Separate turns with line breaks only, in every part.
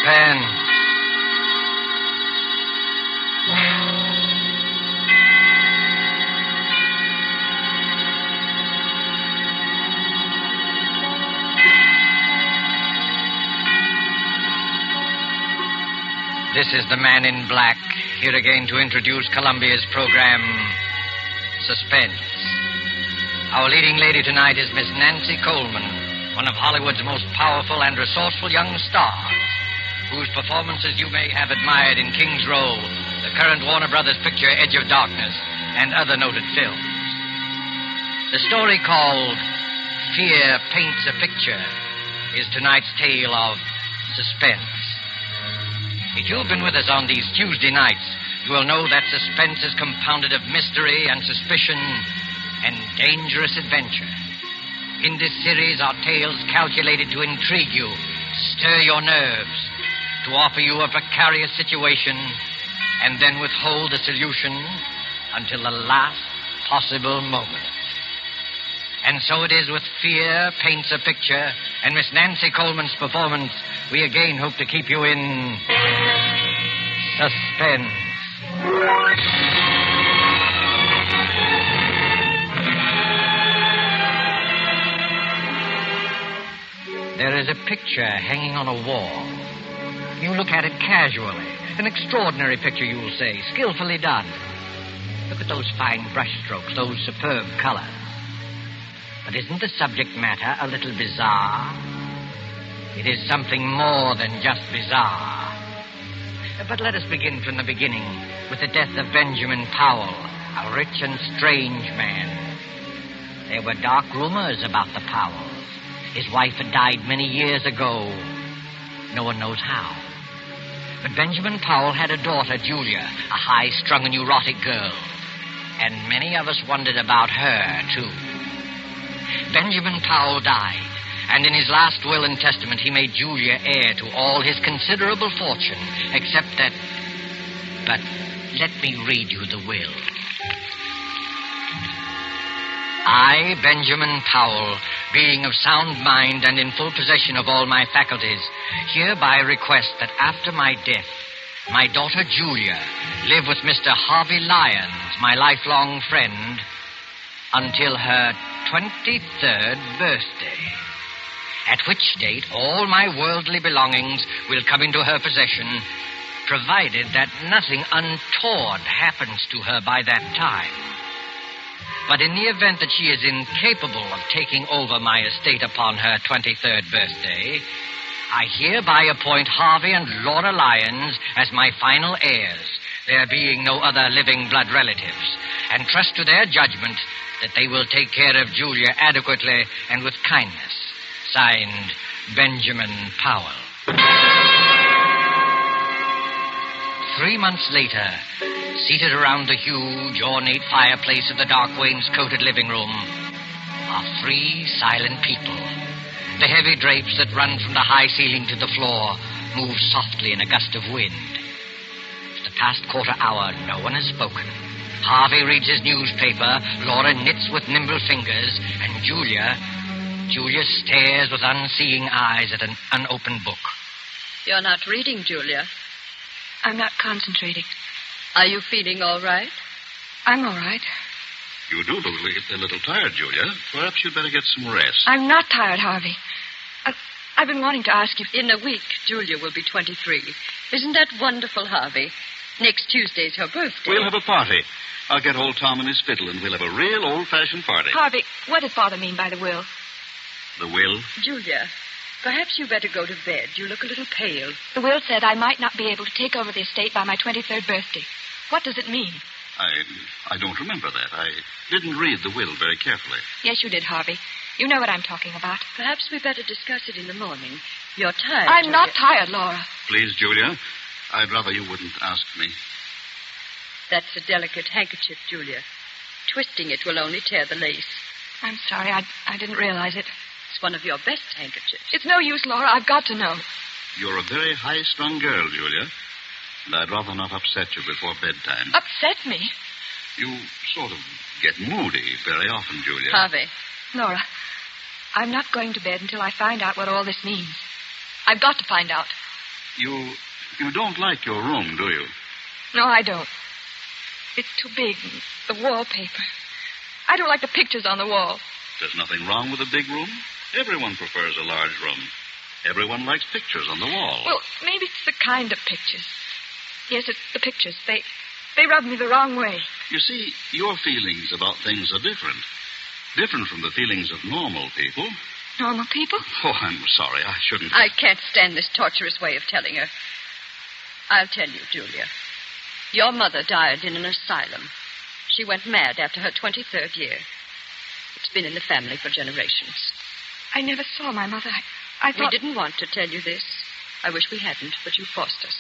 Suspense. This is the Man in Black, here again to introduce Columbia's program, Suspense. Our leading lady tonight is Miss Nancy Coleman, one of Hollywood's most powerful and resourceful young stars, whose performances you may have admired in King's Row, the current Warner Brothers picture Edge of Darkness, and other noted films. The story called Fear Paints a Picture is tonight's tale of suspense. If you've been with us on these Tuesday nights, you will know that suspense is compounded of mystery and suspicion and dangerous adventure. In this series are tales calculated to intrigue you, stir your nerves, to offer you a precarious situation, and then withhold the solution until the last possible moment. And so it is with Fear Paints a Picture and Miss Nancy Coleman's performance, we again hope to keep you in suspense. There is a picture hanging on a wall. You look at it casually. An extraordinary picture, you will say, skillfully done. Look at those fine brushstrokes, those superb colors. But isn't the subject matter a little bizarre? It is something more than just bizarre. But let us begin from the beginning with the death of Benjamin Powell, a rich and strange man. There were dark rumors about the Powells. His wife had died many years ago. No one knows how. But Benjamin Powell had a daughter, Julia, a high-strung and neurotic girl. And many of us wondered about her, too. Benjamin Powell died, and in his last will and testament he made Julia heir to all his considerable fortune, except that... But let me read you the will. I, Benjamin Powell, being of sound mind and in full possession of all my faculties, hereby request that after my death, my daughter Julia live with Mr. Harvey Lyons, my lifelong friend, until her 23rd birthday, at which date all my worldly belongings will come into her possession, provided that nothing untoward happens to her by that time. But in the event that she is incapable of taking over my estate upon her 23rd birthday, I hereby appoint Harvey and Laura Lyons as my final heirs, there being no other living blood relatives, and trust to their judgment that they will take care of Julia adequately and with kindness. Signed, Benjamin Powell. 3 months later, seated around the huge, ornate fireplace of the dark wainscoted living room, are 3 silent people. The heavy drapes that run from the high ceiling to the floor move softly in a gust of wind. For the past quarter hour, no one has spoken. Harvey reads his newspaper, Laura knits with nimble fingers, and Julia stares with unseeing eyes at an unopened book.
You're not reading, Julia.
I'm not concentrating.
Are you feeling all right?
I'm all right.
You do look a little tired, Julia. Perhaps you'd better get some rest.
I'm not tired, Harvey. I've been wanting to ask you...
In a week, Julia will be 23. Isn't that wonderful, Harvey? Next Tuesday's her birthday.
We'll have a party. I'll get old Tom and his fiddle, and we'll have a real old-fashioned party.
Harvey, what did Father mean by the will?
The will?
Julia, perhaps you better go to bed. You look a little pale.
The will said I might not be able to take over the estate by my 23rd birthday. What does it mean?
I don't remember that. I didn't read the will very carefully.
Yes, you did, Harvey. You know what I'm talking about.
Perhaps we better discuss it in the morning. You're tired.
I'm not tired, Laura.
Please, Julia, I'd rather you wouldn't ask me.
That's a delicate handkerchief, Julia. Twisting it will only tear the lace.
I'm sorry. I didn't realize it.
It's one of your best handkerchiefs.
It's no use, Laura. I've got to know.
You're a very high-strung girl, Julia. And I'd rather not upset you before bedtime.
Upset me?
You sort of get moody very often, Julia.
Harvey.
Laura, I'm not going to bed until I find out what all this means. I've got to find out.
You don't like your room, do you?
No, I don't. It's too big. The wallpaper. I don't like the pictures on the wall.
There's nothing wrong with a big room. Everyone prefers a large room. Everyone likes pictures on the wall.
Well, maybe it's the kind of pictures. Yes, it's the pictures. They rub me the wrong way.
You see, your feelings about things are different. Different from the feelings of normal people.
Normal people?
Oh, I'm sorry. I shouldn't.
I can't stand this torturous way of telling her. I'll tell you, Julia. Your mother died in an asylum. She went mad after her 23rd year. It's been in the family for generations.
I never saw my mother. I thought...
We didn't want to tell you this. I wish we hadn't, but you forced us.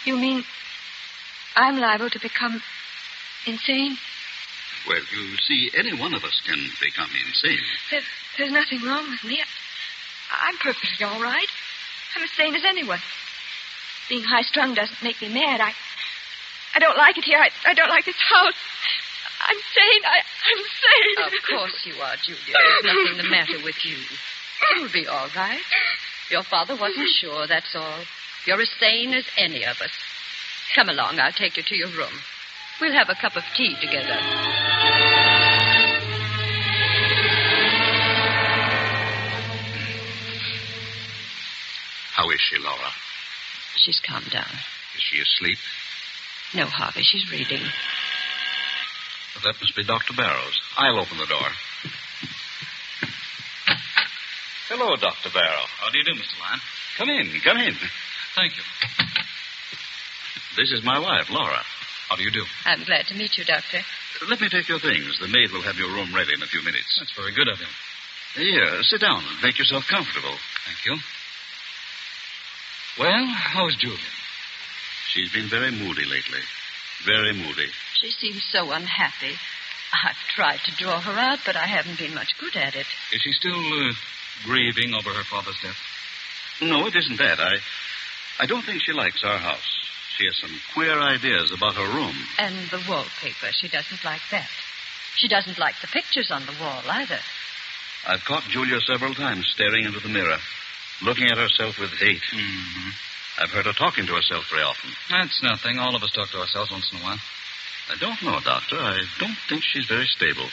You mean I'm liable to become insane?
Well, you see, any one of us can become insane.
There's nothing wrong with me. I'm perfectly all right. I'm as sane as anyone. Being high-strung doesn't make me mad. I don't like it here. I don't like this house. I'm sane. I'm sane.
Of course you are, Julia. There's nothing the matter with you. You'll be all right. Your father wasn't sure, that's all. You're as sane as any of us. Come along. I'll take you to your room. We'll have a cup of tea together.
How is she, Laura?
She's calmed down.
Is she asleep?
No, Harvey, she's reading.
Well, that must be Dr. Barrows. I'll open the door. Hello, Dr. Barrow.
How do you do, Mr. Lyon?
Come in, come in.
Thank you.
This is my wife, Laura.
How do you do?
I'm glad to meet you, Doctor.
Let me take your things. The maid will have your room ready in a few minutes.
That's very good of you.
Here, sit down and make yourself comfortable.
Thank you. Well, how's Julia?
She's been very moody lately. Very moody.
She seems so unhappy. I've tried to draw her out, but I haven't been much good at it.
Is she still grieving over her father's death?
No, it isn't that. I don't think she likes our house. She has some queer ideas about her room.
And the wallpaper. She doesn't like that. She doesn't like the pictures on the wall either.
I've caught Julia several times staring into the mirror, looking at herself with hate.
Mm-hmm.
I've heard her talking to herself very often.
That's nothing. All of us talk to ourselves once in a while.
I don't know, Doctor. I don't think she's very stable.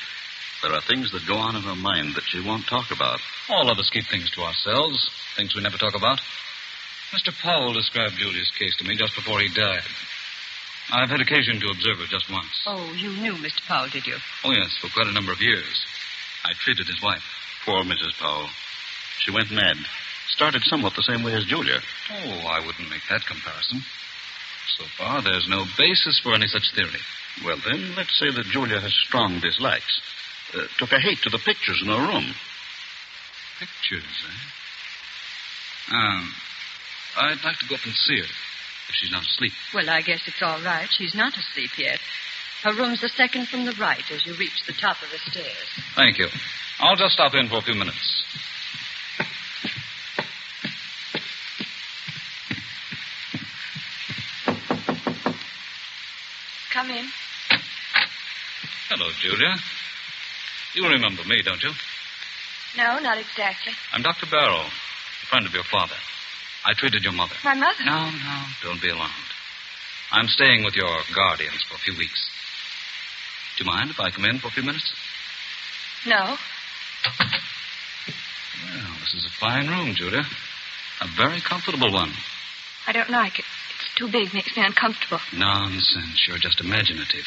There are things that go on in her mind that she won't talk about.
All of us keep things to ourselves, things we never talk about. Mr. Powell described Julia's case to me just before he died. I've had occasion to observe her just once.
Oh, you knew Mr. Powell, did you?
Oh, yes, for quite a number of years. I treated his wife.
Poor Mrs. Powell. She went mad. Started somewhat the same way as Julia.
Oh, I wouldn't make that comparison. So far, there's no basis for any such theory.
Well, then, let's say that Julia has strong dislikes. Took a hate to the pictures in her room.
Pictures, eh? I'd like to go up and see her, if she's not asleep.
Well, I guess it's all right. She's not asleep yet. Her room's the second from the right as you reach the top of the stairs.
Thank you. I'll just stop in for a few minutes.
Come in.
Hello, Julia. You remember me, don't you?
No, not exactly.
I'm Dr. Barrow, a friend of your father. I treated your mother.
My mother?
No, don't be alarmed. I'm staying with your guardians for a few weeks. Do you mind if I come in for a few minutes?
No.
Well, this is a fine room, Julia. A very comfortable one.
I don't like it. It's too big, makes me uncomfortable.
Nonsense. You're just imaginative.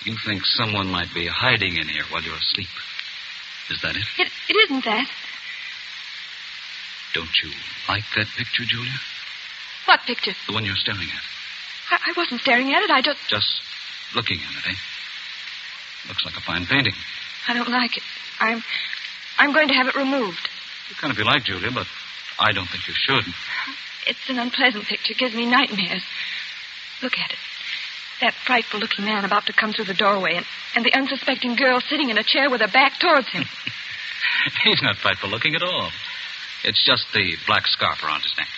You think someone might be hiding in here while you're asleep. Is that it?
It isn't that.
Don't you like that picture, Julia?
What picture?
The one you're staring at.
I wasn't staring at it.
Just looking at it, eh? Looks like a fine painting.
I don't like it. I'm going to have it removed.
You can if you like, Julia, but I don't think you should.
It's an unpleasant picture. It gives me nightmares. Look at it. That frightful-looking man about to come through the doorway, and the unsuspecting girl sitting in a chair with her back towards him.
He's not frightful-looking at all. It's just the black scarf around his neck.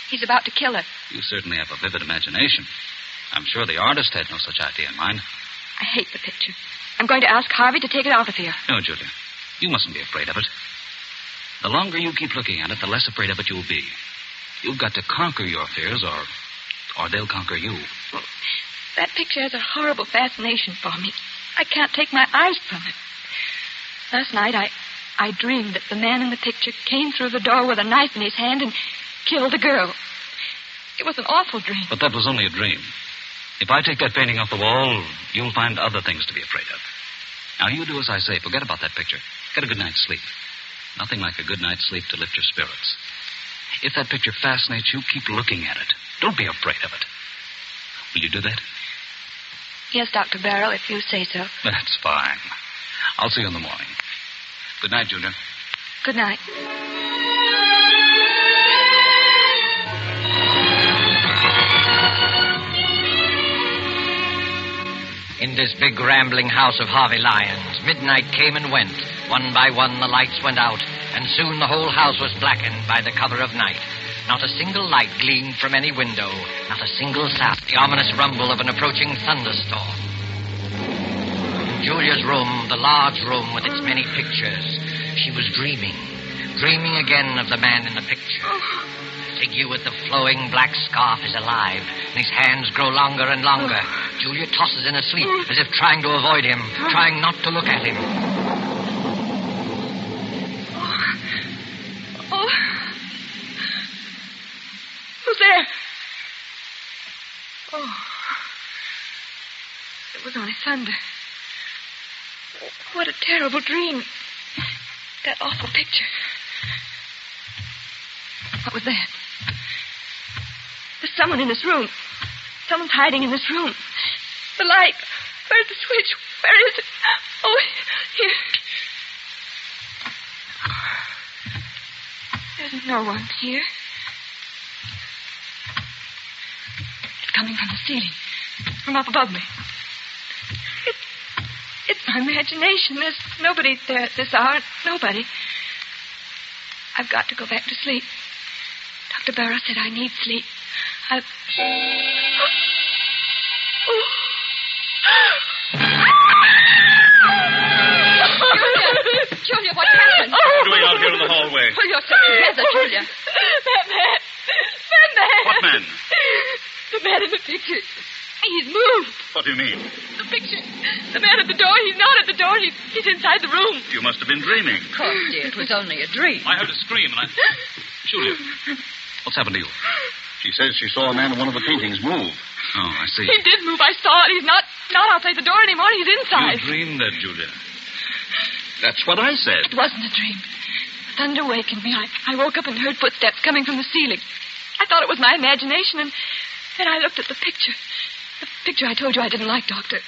He's about to kill her.
You certainly have a vivid imagination. I'm sure the artist had no such idea in mind.
I hate the picture. I'm going to ask Harvey to take it out of here.
No, Julia. You mustn't be afraid of it. The longer you keep looking at it, the less afraid of it you'll be. You've got to conquer your fears, or they'll conquer you.
Well, that picture has a horrible fascination for me. I can't take my eyes from it. Last night, I dreamed that the man in the picture came through the door with a knife in his hand and killed a girl. It was an awful dream.
But that was only a dream. If I take that painting off the wall, you'll find other things to be afraid of. Now, you do as I say. Forget about that picture. Get a good night's sleep. Nothing like a good night's sleep to lift your spirits. If that picture fascinates you, keep looking at it. Don't be afraid of it. Will you do that?
Yes, Dr. Barrow, if you say so.
That's fine. I'll see you in the morning. Good night, Julia.
Good night.
In this big rambling house of Harvey Lyons, midnight came and went. One by one the lights went out, and soon the whole house was blackened by the cover of night. Not a single light gleamed from any window, not a single sound. The ominous rumble of an approaching thunderstorm. In Julia's room, the large room with its many pictures, she was dreaming again of the man in the picture. The figure with the flowing black scarf is alive, and his hands grow longer and longer. Julia tosses in her sleep, as if trying to avoid him, trying not to look at him.
Oh. Who's there? Oh. It was only thunder. What a terrible dream. That awful picture. What was that? There's someone in this room. Someone's hiding in this room. The light. Where's the switch? Where is it? Oh, here. There's no one here. It's coming from the ceiling. From up above me. It's my imagination. There's nobody there at this hour. Nobody. I've got to go back to sleep. Dr. Barrow said I need sleep. Oh.
Julia, what happened?
What are you doing out here in the hallway?
Pull yourself together, Julia.
That man.
What man?
The man in the picture. He's moved.
What do you mean?
The picture. The man at the door. He's not at the door. He's inside the room.
You must have been dreaming.
Of course, dear. It was only a dream.
I heard a scream, and Julia, what's happened to you?
She says she saw a man in one of the paintings move.
Oh, I see.
He did move. I saw it. He's not outside the door anymore. He's inside.
You dreamed that, Julia.
That's what I said.
It wasn't a dream. The thunder wakened me. I woke up and heard footsteps coming from the ceiling. I thought it was my imagination, and then I looked at the picture. The picture I told you I didn't like, Doctor.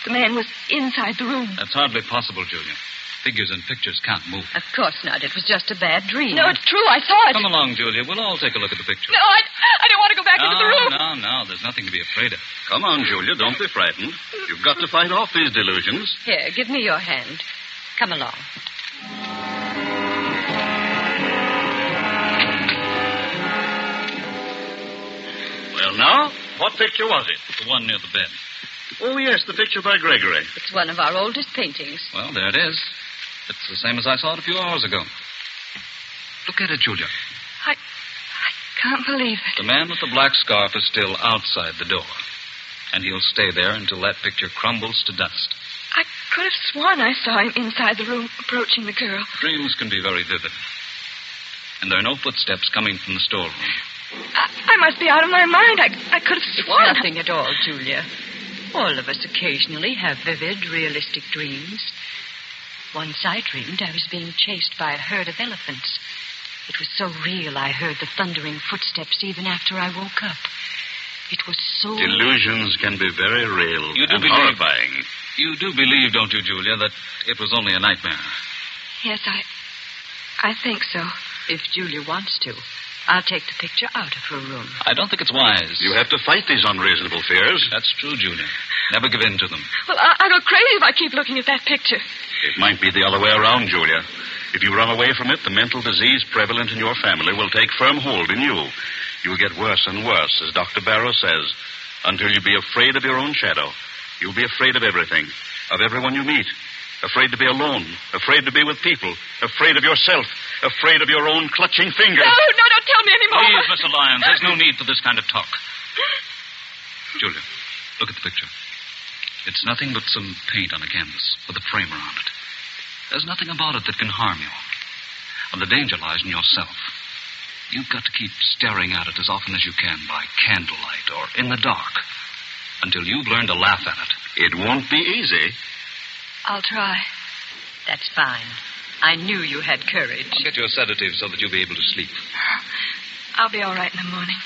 The man was inside the room.
That's hardly possible, Julia. Figures in pictures can't move.
Of course not. It was just a bad dream.
No, it's true. I saw it.
Come along, Julia. We'll all take a look at the picture.
No, I don't want to go back into the room.
No. There's nothing to be afraid of.
Come on, Julia. Don't be frightened. You've got to fight off these delusions.
Here, give me your hand. Come along.
Well, now, what picture was it?
The one near the bed.
Oh, yes, the picture by Gregory.
It's one of our oldest paintings.
Well, there it is. It's the same as I saw it a few hours ago. Look at it, Julia.
I can't believe it.
The man with the black scarf is still outside the door. And he'll stay there until that picture crumbles to dust.
I could have sworn I saw him inside the room approaching the girl.
Dreams can be very vivid. And there are no footsteps coming from the storeroom.
I must be out of my mind. I could have
It's
sworn.
nothing at all, Julia. All of us occasionally have vivid, realistic dreams. Once I dreamed I was being chased by a herd of elephants. It was so real I heard the thundering footsteps even after I woke up. It was so...
Delusions can be very real
You do
and
believe-
horrifying.
You do believe, don't you, Julia, that it was only a nightmare?
Yes, I think so.
If Julia wants to, I'll take the picture out of her room.
I don't think it's wise.
You have to fight these unreasonable fears.
That's true, Julia. Never give in to them.
Well, I'll go crazy if I keep looking at that picture.
It might be the other way around, Julia. If you run away from it, the mental disease prevalent in your family will take firm hold in you. You'll get worse and worse, as Dr. Barrow says, until you'll be afraid of your own shadow. You'll be afraid of everything, of everyone you meet, Afraid to be alone. Afraid to be with people. Afraid of yourself. Afraid of your own clutching fingers.
No, don't tell me anymore.
Please, Mr. Lyons, there's no need for this kind of talk. Julia, look at the picture. It's nothing but some paint on a canvas with a frame around it. There's nothing about it that can harm you. And the danger lies in yourself. You've got to keep staring at it as often as you can by candlelight or in the dark until you've learned to laugh at it.
It won't be easy.
I'll try.
That's fine. I knew you had courage.
I'll get you a sedative so that you'll be able to sleep.
I'll be all right in the morning.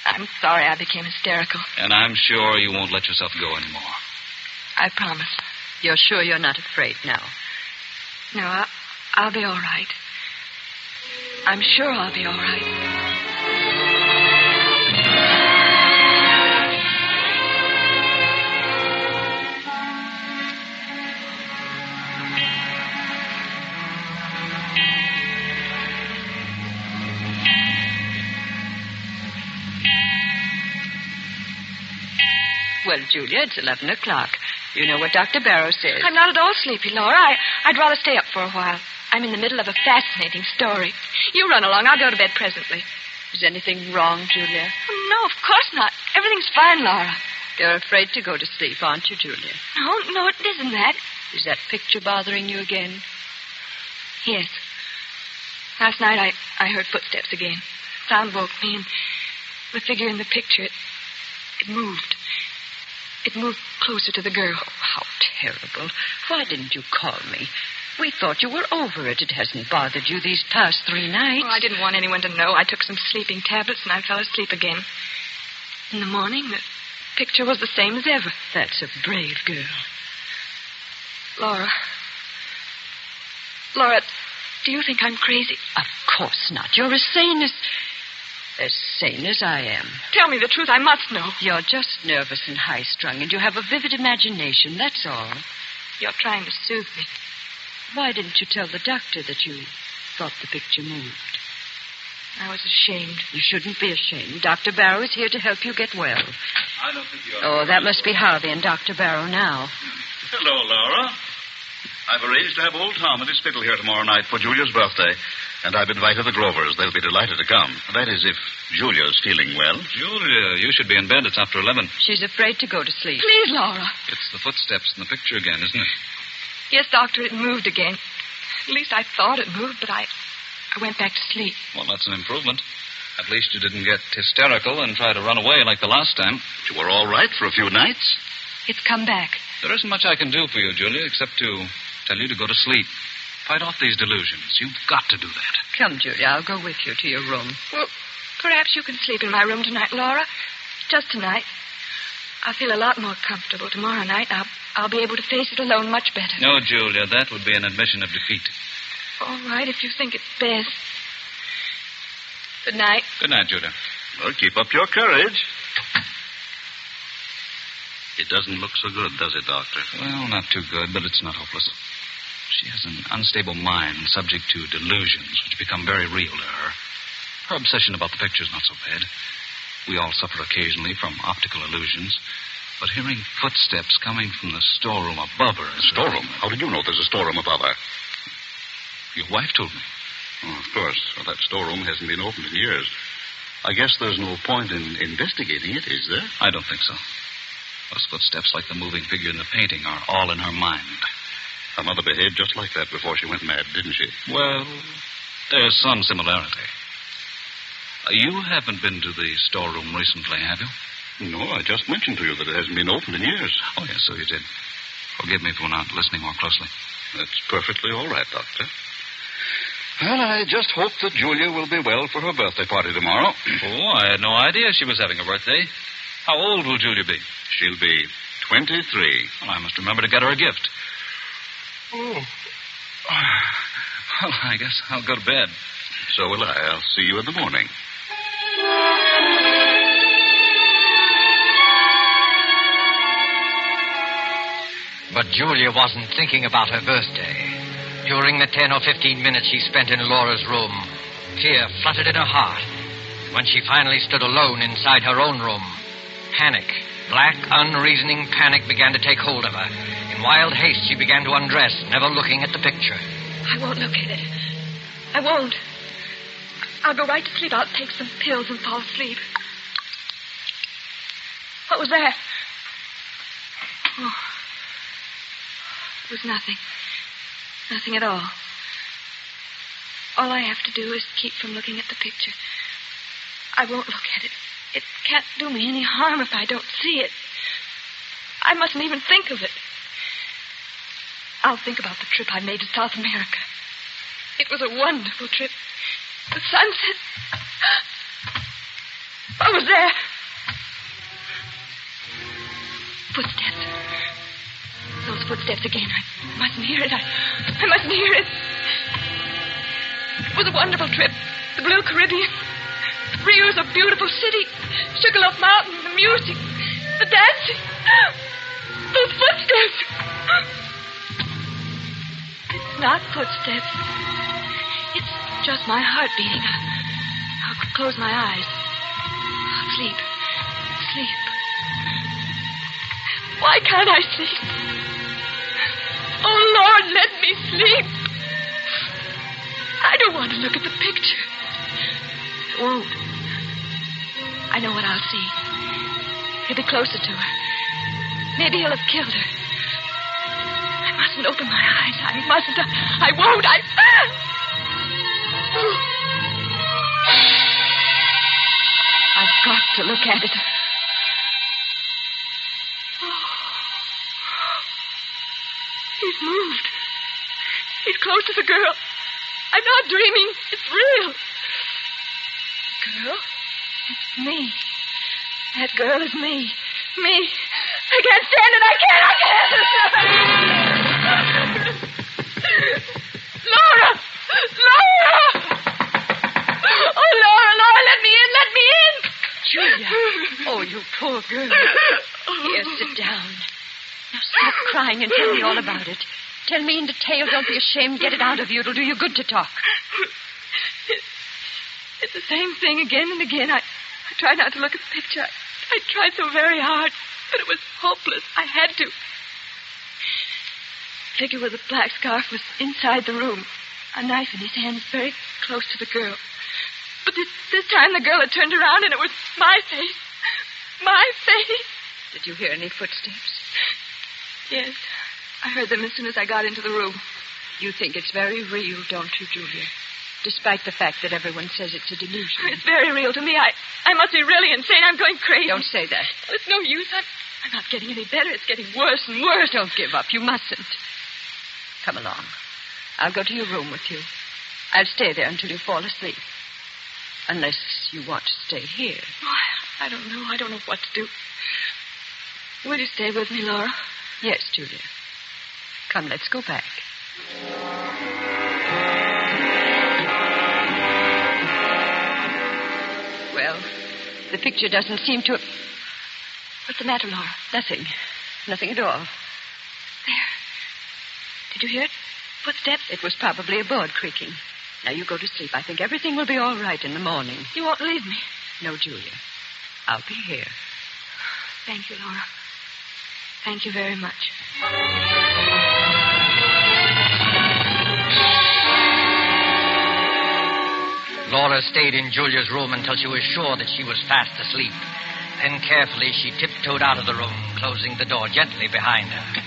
I'm sorry I became hysterical.
And I'm sure you won't let yourself go anymore.
I promise.
You're sure you're not afraid now?
No, I'll be all right. I'm sure I'll be all right.
Well, Julia, it's 11 o'clock. You know what Dr. Barrow says.
I'm not at all sleepy, Laura. I'd rather stay up for a while. I'm in the middle of a fascinating story. You run along. I'll go to bed presently.
Is anything wrong, Julia?
Oh, no, of course not. Everything's fine, Laura.
You're afraid to go to sleep, aren't you, Julia?
No, it isn't that.
Is that picture bothering you again?
Yes. Last night I heard footsteps again. Sound woke me, and the figure in the picture, it moved. It moved closer to the girl.
Oh, how terrible. Why didn't you call me? We thought you were over it. It hasn't bothered you these past 3 nights.
Oh, I didn't want anyone to know. I took some sleeping tablets, and I fell asleep again. In the morning, the picture was the same as ever.
That's a brave girl.
Laura, do you think I'm crazy?
Of course not. You're as sane as I am.
Tell me the truth. I must know.
You're just nervous and high-strung, and you have a vivid imagination, that's all.
You're trying to soothe me.
Why didn't you tell the doctor that you thought the picture moved?
I was ashamed.
You shouldn't be ashamed. Dr. Barrow is here to help you get well.
I don't think you are.
Oh, that must be Harvey and Dr. Barrow now.
Hello, Laura. I've arranged to have old Tom at his fiddle here tomorrow night for Julia's birthday, and I've invited the Grovers. They'll be delighted to come. That is, if Julia's feeling well.
Julia, you should be in bed. It's after 11.
She's afraid to go to sleep.
Please, Laura.
It's the footsteps in the picture again, isn't it?
Yes, Doctor, it moved again. At least I thought it moved, but I went back to sleep.
Well, that's an improvement. At least you didn't get hysterical and try to run away like the last time.
You were all right for a few nights.
It's come back.
There isn't much I can do for you, Julia, except to tell you to go to sleep. Fight off these delusions. You've got to do that.
Come, Julia, I'll go with you to your room.
Well, perhaps you can sleep in my room tonight, Laura. Just tonight. I'll feel a lot more comfortable tomorrow night. I'll be able to face it alone much better.
No, Julia, that would be an admission of defeat.
All right, if you think it's best. Good night.
Good night, Julia.
Well, keep up your courage. It doesn't look so good, does it, Doctor?
Well, not too good, but it's not hopeless. She has an unstable mind subject to delusions which become very real to her. Her obsession about the picture's not so bad. We all suffer occasionally from optical illusions. But hearing footsteps coming from the storeroom above her...
Storeroom? How did you know there's a storeroom above her?
Your wife told me.
Oh, of course. Well, that storeroom hasn't been opened in years. I guess there's no point in investigating it, is there?
I don't think so. Those footsteps, like the moving figure in the painting, are all in her mind.
Her mother behaved just like that before she went mad, didn't she?
Well, there's some similarity. You haven't been to the storeroom recently, have you?
No, I just mentioned to you that it hasn't been opened in years.
Oh, yes, so you did. Forgive me for not listening more closely.
That's perfectly all right, Doctor. Well, I just hope that Julia will be well for her birthday party tomorrow.
Oh, I had no idea she was having a birthday. How old will Julia be?
She'll be 23.
Well, I must remember to get her a gift. Oh. Well, I guess I'll go to bed.
So will I. I'll see you in the morning.
But Julia wasn't thinking about her birthday. During the 10 or 15 minutes she spent in Laura's room, fear fluttered in her heart. When she finally stood alone inside her own room, panic, black, unreasoning panic began to take hold of her. In wild haste, she began to undress, never looking at the picture.
I won't look at it. I won't. I'll go right to sleep. I'll take some pills and fall asleep. What was that? Oh. It was nothing. Nothing at all. All I have to do is keep from looking at the picture. I won't look at it. It can't do me any harm if I don't see it. I mustn't even think of it. I'll think about the trip I made to South America. It was a wonderful trip. The sunset. What was that? Footsteps. Those footsteps again. I mustn't hear it. I mustn't hear it. It was a wonderful trip. The Blue Caribbean. Rio's a beautiful city. Sugarloaf Mountain, the music, the dancing. Those footsteps. It's not footsteps. It's just my heart beating. I'll close my eyes. I'll sleep. Sleep. Why can't I sleep? Oh, Lord, let me sleep. I don't want to look at the picture. I won't. I know what I'll see. He'll be closer to her. Maybe he'll have killed her. I mustn't open my eyes. I mustn't. I won't. I've got to look at it. He's moved. He's close to the girl. I'm not dreaming. It's real. Girl? It's me. That girl is me. Me. I can't stand it. I can't. Laura! Laura! Oh, Laura, let me in. Let me in.
Julia. Oh, you poor girl. Here, sit down. Now stop crying and tell me all about it. Tell me in detail. Don't be ashamed. Get it out of you. It'll do you good to talk.
It's the same thing again and again. I tried not to look at the picture. I tried so very hard, but it was hopeless. I had to. The figure with the black scarf was inside the room, a knife in his hands, very close to the girl. But this time the girl had turned around, and it was my face. My face.
Did you hear any footsteps?
Yes. I heard them as soon as I got into the room.
You think it's very real, don't you, Julia? Despite the fact that everyone says it's a delusion.
It's very real to me. I must be really insane. I'm going crazy.
Don't say that.
It's no use. I'm not getting any better. It's getting worse and worse.
Don't give up. You mustn't. Come along. I'll go to your room with you. I'll stay there until you fall asleep. Unless you want to stay here.
Oh, I don't know. I don't know what to do. Will you stay with me, Laura?
Yes, Julia. Come, let's go back. Well, the picture doesn't seem to...
What's the matter, Laura?
Nothing. Nothing at all.
There. Did you hear it? Footsteps?
It was probably a board creaking. Now you go to sleep. I think everything will be all right in the morning.
You won't leave me?
No, Julia. I'll be here.
Thank you, Laura. Thank you very much.
Laura stayed in Julia's room until she was sure that she was fast asleep. Then carefully she tiptoed out of the room, closing the door gently behind her.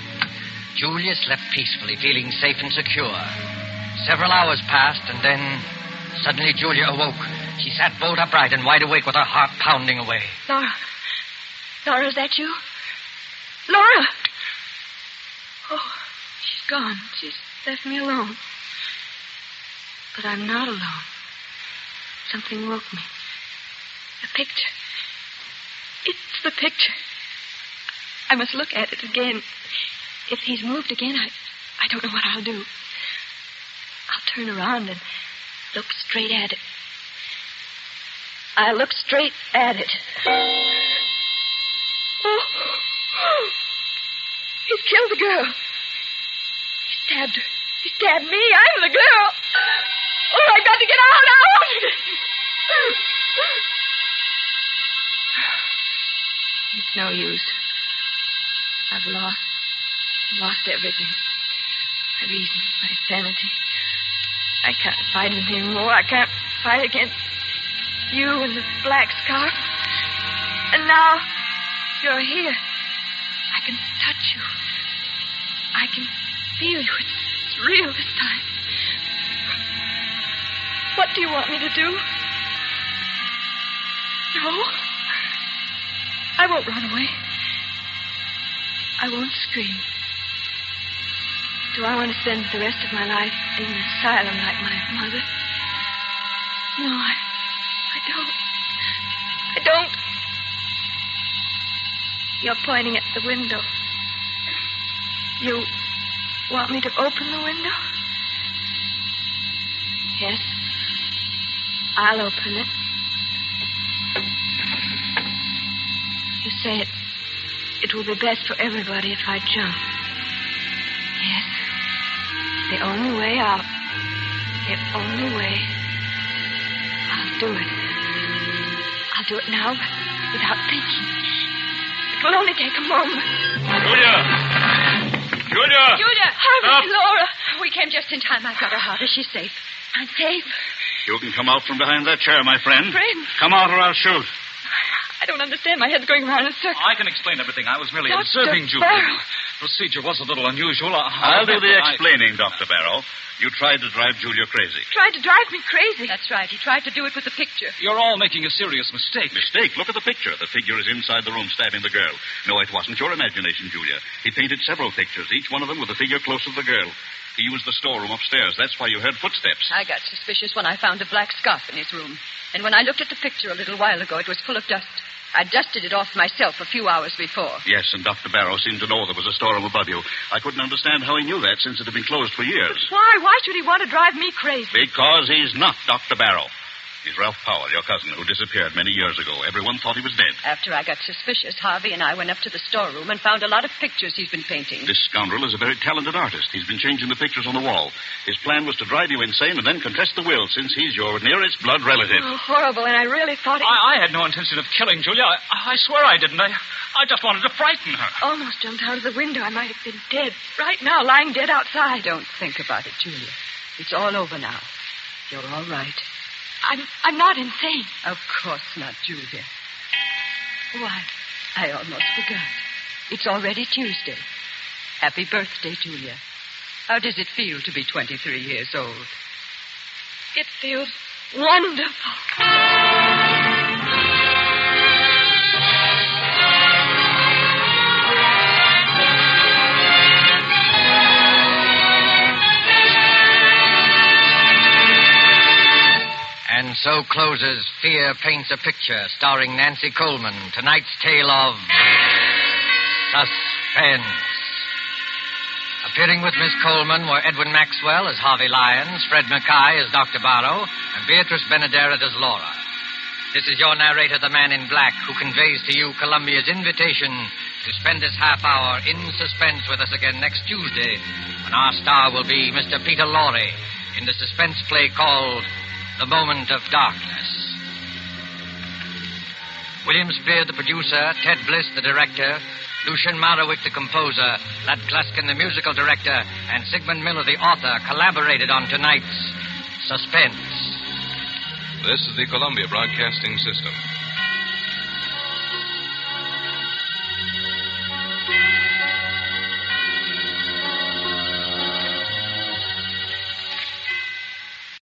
Julia slept peacefully, feeling safe and secure. Several hours passed, and then suddenly Julia awoke. She sat bolt upright and wide awake with her heart pounding away.
Laura. Laura, is that you? Laura! Oh, she's gone. She's left me alone. But I'm not alone. Something woke me. The picture. It's the picture. I must look at it again. If he's moved again, I don't know what I'll do. I'll turn around and look straight at it. I'll look straight at it. Oh. He's killed the girl. He stabbed her. He stabbed me. I'm the girl. Oh, I've got to get out. It's no use. I've lost. I've lost everything. My reason, my sanity. I can't fight him anymore. I can't fight against you and the black scarf. And now you're here. I can touch you. I can feel you. It's real this time. What do you want me to do? No. I won't run away. I won't scream. Do I want to spend the rest of my life in an asylum like my mother? No, I don't. I don't. You're pointing at the window. You want me to open the window? Yes. I'll open it. You say it will be best for everybody if I jump. Yes. The only way out. The only way. I'll do it. I'll do it now without thinking. It will only take a moment.
Julia!
Harvey, Laura.
We came just in time. I've got her, Harvey. She's safe.
I'm safe.
You can come out from behind that chair, my friend.
Friend?
Come out or I'll shoot.
I don't understand. My head's going around in a circle.
I can explain everything. I was merely
Dr.
observing Julia.
Barrow.
Procedure was a little unusual.
I'll do the explaining, Dr. Barrow. You tried to drive Julia crazy.
Tried to drive me crazy.
That's right. He tried to do it with the picture.
You're all making a serious mistake.
Mistake? Look at the picture. The figure is inside the room stabbing the girl. No, it wasn't your imagination, Julia. He painted several pictures, each one of them with the figure close to the girl. He used the storeroom upstairs. That's why you heard footsteps.
I got suspicious when I found a black scarf in his room. And when I looked at the picture a little while ago, it was full of dust. I dusted it off myself a few hours before.
Yes, and Dr. Barrow seemed to know there was a storeroom above you. I couldn't understand how he knew that since it had been closed for years.
Why? Why should he want to drive me crazy?
Because he's not Dr. Barrow. He's Ralph Powell, your cousin, who disappeared many years ago. Everyone thought he was dead.
After I got suspicious, Harvey and I went up to the storeroom and found a lot of pictures he's been painting.
This scoundrel is a very talented artist. He's been changing the pictures on the wall. His plan was to drive you insane and then contest the will, since he's your nearest blood relative.
Oh, horrible, and I really thought it...
I had no intention of killing Julia. I swear I didn't. I just wanted to frighten her.
Almost jumped out of the window. I might have been dead. Right now, lying dead outside.
Don't think about it, Julia. It's all over now. You're all right.
I'm not insane.
Of course not, Julia. Why, I almost forgot. It's already Tuesday. Happy birthday, Julia. How does it feel to be 23 years old?
It feels wonderful.
And so closes Fear Paints a Picture, starring Nancy Coleman. Tonight's tale of Suspense. Appearing with Miss Coleman were Edwin Maxwell as Harvey Lyons, Fred Mackay as Dr. Barrow, and Beatrice Benaderet as Laura. This is your narrator, the Man in Black, who conveys to you Columbia's invitation to spend this half hour in suspense with us again next Tuesday, when our star will be Mr. Peter Lorre in the suspense play called The Moment of Darkness. William Spear, the producer, Ted Bliss, the director, Lucian Marowick, the composer, Lad Gluskin, the musical director, and Sigmund Miller, the author, collaborated on tonight's Suspense.
This is the Columbia Broadcasting System.